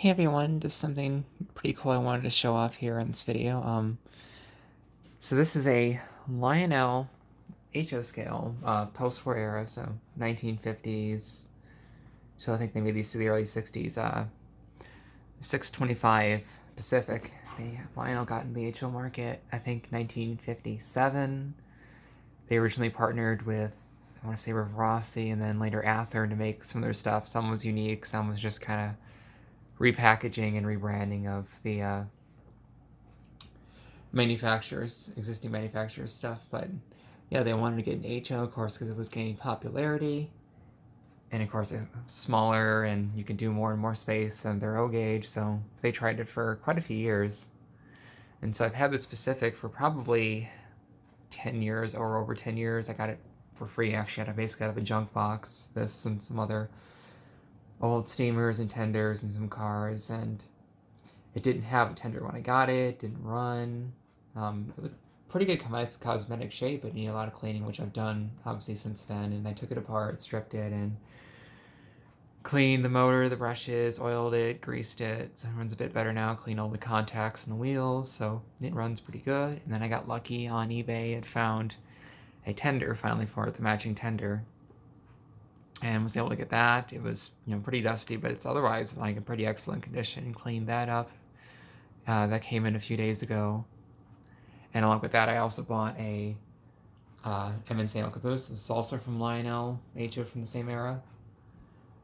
Hey everyone, just something pretty cool I wanted to show off here in this video. So this is a Lionel HO scale, post-war era, so 1950s. So I think they made these to the early 60s. 625 Pacific. Lionel got in the HO market, I think 1957. They originally partnered with, I want to say, with Rossi and then later Ather to make some of their stuff. Some was unique, some was just kind of repackaging and rebranding of the existing manufacturers stuff. But yeah, they wanted to get an HO, of course, because it was gaining popularity. And of course, it's smaller and you can do more and more space than their O gauge. So they tried it for quite a few years. And so I've had this Pacific for probably 10 years or over 10 years. I got it for free, actually, basically out of a junk box. This and some other old steamers and tenders and some cars. And it didn't have a tender when I got it. It didn't run. It was pretty good cosmetic shape, but needed a lot of cleaning, which I've done obviously since then. And I took it apart, stripped it, and cleaned the motor, the brushes, oiled it, greased it. So it runs a bit better now. Cleaned all the contacts and the wheels, so it runs pretty good. And then I got lucky on eBay and found a tender finally for it, the matching tender, and was able to get that. It was pretty dusty, but it's otherwise like in pretty excellent condition. Cleaned that up. That came in a few days ago. And along with that, I also bought a M&stl caboose. This is also from Lionel, HO from the same era.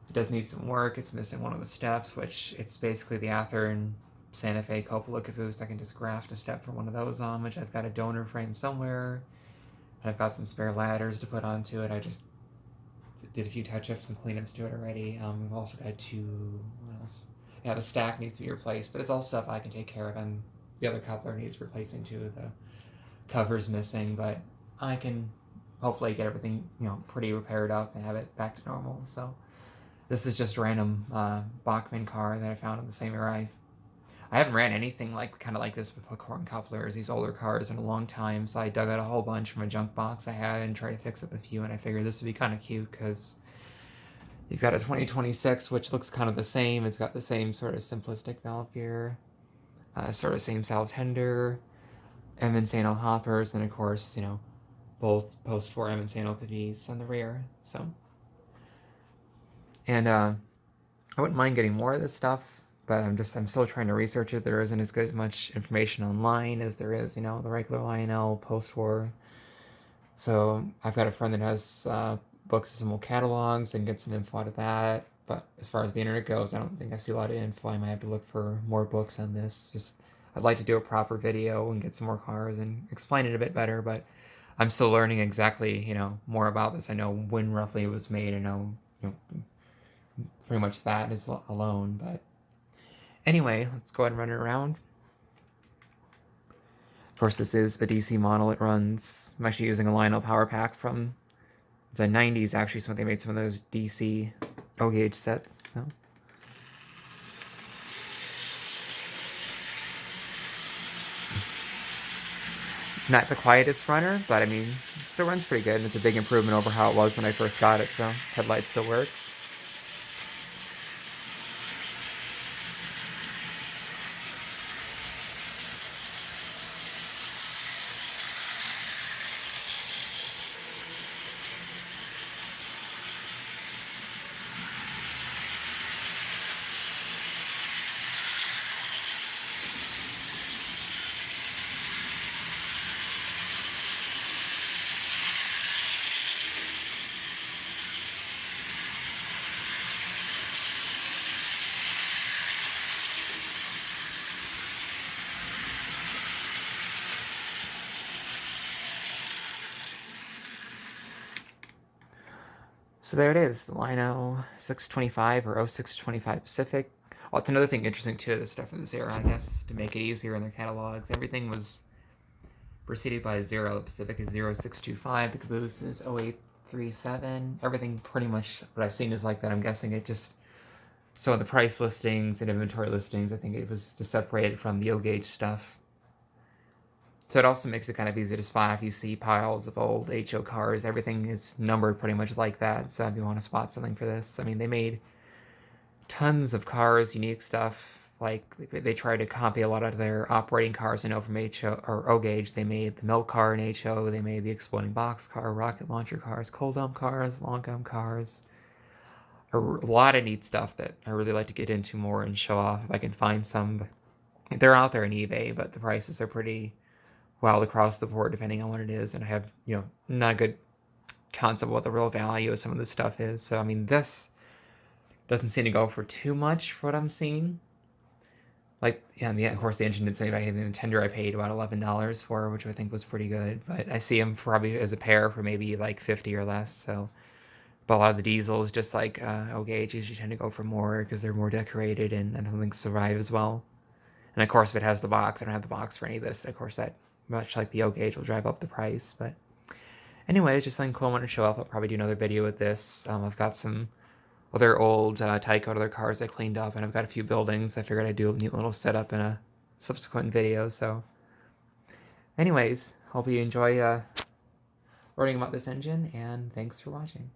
It does need some work. It's missing one of the steps, which it's basically the Ather and Santa Fe cupola caboose. I can just graft a step for one of those on, which I've got a donor frame somewhere. And I've got some spare ladders to put onto it. I just did a few touch-ups and cleanups to it already. I've also got what else? Yeah, the stack needs to be replaced, but it's all stuff I can take care of, and the other coupler needs replacing too. The cover's missing, but I can hopefully get everything, pretty repaired up and have it back to normal. So this is just a random Bachmann car that I found in the same era. I haven't ran anything kind of like this with hook-horn couplers, these older cars, in a long time, so I dug out a whole bunch from a junk box I had and tried to fix up a few, and I figured this would be kind of cute because you've got a 2026, which looks kind of the same. It's got the same sort of simplistic valve gear, sort of same style tender, M&stl hoppers, and of course, both post-war M&stl caboose on the rear. So, and I wouldn't mind getting more of this stuff, but I'm still trying to research it. There isn't as much information online as there is, the regular Lionel post-war. So I've got a friend that has books and some old catalogs and get some info out of that. But as far as the internet goes, I don't think I see a lot of info. I might have to look for more books on this. I'd like to do a proper video and get some more cars and explain it a bit better, but I'm still learning exactly, more about this. I know when roughly it was made. I know, pretty much that is alone. But anyway, let's go ahead and run it around. Of course, this is a DC model. It runs, I'm actually using a Lionel power pack from the 90s, actually, so they made some of those DC O gauge sets. So not the quietest runner, but I mean, it still runs pretty good, and it's a big improvement over how it was when I first got it, so headlight still works. So there it is, the Lionel 625 or 0625 Pacific. Oh, it's another thing interesting too, this stuff from this era, I guess, to make it easier in their catalogs. Everything was preceded by a 0. The Pacific is 0625, the caboose is 0837. Everything pretty much what I've seen is like that. I'm guessing it just, so in the price listings and inventory listings, I think it was just separated from the O gauge stuff. So it also makes it kind of easy to spot if you see piles of old HO cars. Everything is numbered pretty much like that. So if you want to spot something for this, I mean, they made tons of cars, unique stuff. Like, they try to copy a lot of their operating cars. I know from HO or O-Gauge, they made the milk car in HO, they made the exploding box car, rocket launcher cars, cold dump cars, long gum cars. A lot of neat stuff that I really like to get into more and show off if I can find some. They're out there on eBay, but the prices are pretty wild across the board depending on what it is, and I have, not a good concept of what the real value of some of this stuff is. So, I mean, this doesn't seem to go for too much for what I'm seeing. Like, yeah, and of course, the engine didn't say anything. The Nintendo I paid about $11 for, which I think was pretty good. But I see them probably as a pair for maybe like 50 or less. So, but a lot of the diesels, just like O-Gauge, usually tend to go for more because they're more decorated and I don't think survive as well. And of course, if it has the box, I don't have the box for any of this. Of course, that, much like the O-Gauge, will drive up the price. But anyway, it's just something cool I want to show off. I'll probably do another video with this. I've got some other old Tyco other cars I cleaned up, and I've got a few buildings. I figured I'd do a neat little setup in a subsequent video. So anyways, hope you enjoy learning about this engine, and thanks for watching.